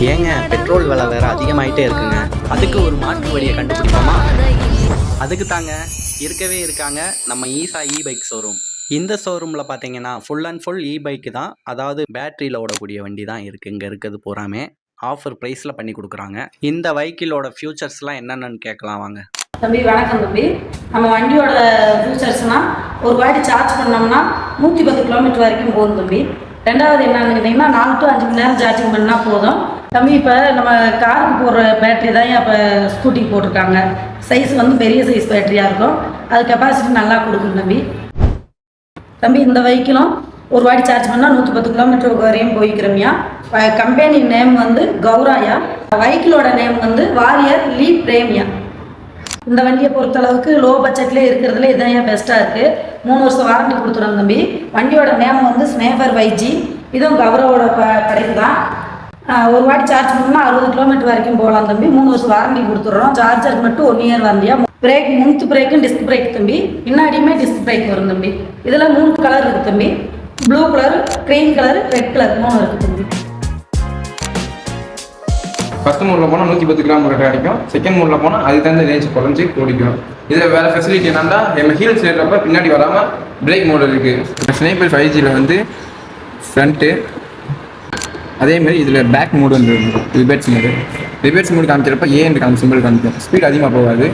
ஏங்க பெட்ரோல் விலை வேற அதிகமாயிட்டே இருக்குங்க. அதுக்கு ஒரு மாற்று வழியை கண்டுபிடிப்போமா? அதுக்கு தாங்க இருக்கவே இருக்காங்க நம்ம ஈசா இ பைக் ஷோரூம். இந்த ஷோரூமில் பார்த்தீங்கன்னா full and full E bike தான், அதாவது பேட்டரியில் ஓடக்கூடிய வண்டி தான் இருக்குது. இங்கே இருக்கிறது பூராமே ஆஃபர் ப்ரைஸில் பண்ணி கொடுக்குறாங்க. இந்த வெஹிக்கிளோட ஃபியூச்சர்ஸ்லாம் என்னென்னு கேட்கலாம் வாங்க. தம்பி வணக்கம் தம்பி. நம்ம வண்டியோட ஃபியூச்சர்ஸ்னால் ஒரு வாட்டி சார்ஜ் பண்ணோம்னா 110 கிலோமீட்டர் வரைக்கும் போகும் தம்பி. ரெண்டாவது என்னன்னு கேட்டிங்கன்னா 4 to 5 மணி நேரம் சார்ஜிங் பண்ணால் போதும் தம்பி. இப்போ நம்ம காருக்கு போடுற பேட்டரி தான் இப்போ ஸ்கூட்டிக்கு போட்டிருக்காங்க. சைஸ் வந்து பெரிய சைஸ் பேட்டரியாக இருக்கும். அது கெப்பாசிட்டி நல்லா கொடுக்கும் தம்பி. தம்பி இந்த வெஹிக்கிளும் ஒரு வாட்டி சார்ஜ் பண்ணால் 110 கிலோமீட்டர் வரையும் போய்க்கிறோம்யா. கம்பெனி நேம் வந்து கௌராயா. வெஹிக்கிளோட நேம் வந்து வாரியர் லீப் பிரேமியா. இந்த வண்டியை பொறுத்தளவுக்கு லோ பட்ஜெட்லேயே இருக்கிறதுல இதான் பெஸ்ட்டாக இருக்குது. 3 வருஷம் வாரண்டி கொடுத்துருவோம் தம்பி. வண்டியோட நேம் வந்து ஸ்னேஃபர் 5G. இதுவும் கௌரவோட கடைக்கு தான். ஒரு வாட்டி சார்ஜ் பண்ணோம்னா 60 கிலோமீட்டர் வரைக்கும் போகலாம் தம்பி. 3 வருஷம் வாரண்டி கொடுத்துட்றோம். சார்ஜருக்கு மட்டும் 1 இயர் வாரண்டியா. பிரேக் முன்த்து பிரேக்கும் டிஸ்க் பிரேக் தம்பி. பின்னாடியுமே டிஸ்க் பிரேக் வரும் தம்பி. இதில் 3 கலர் இருக்குது தம்பி. Blue colour, green colour, red colour 3 இருக்குது தம்பி. ஃபஸ்ட் மோடில் போனால் 110 கிலோமீட்டர் கிடைக்கும். செகண்ட் மோடில் போனால் அதுக்கு தகுந்த ரேஞ்ச் குறைஞ்சி ஓடிக்கும். இதில் வேறு ஃபெசிலிட்டி என்னன்னா, நம்ம ஹீல்ஸ் ஏறப்ப பின்னாடி வராமல் பிரேக் மோடு இருக்குது. இப்போ ஸ்னேப்பர் 5Gயில் வந்து ஃப்ரண்ட்டு, அதேமாதிரி இதில் பேக் மோடு வந்து ரிபேட்ஸ் மோடு. ரிபேட்ஸ் மோடு காமிக்கிறப்ப ஏன்னு சிம்பிள் காமிக்கும். ஸ்பீட் அதிகமாக போகாது.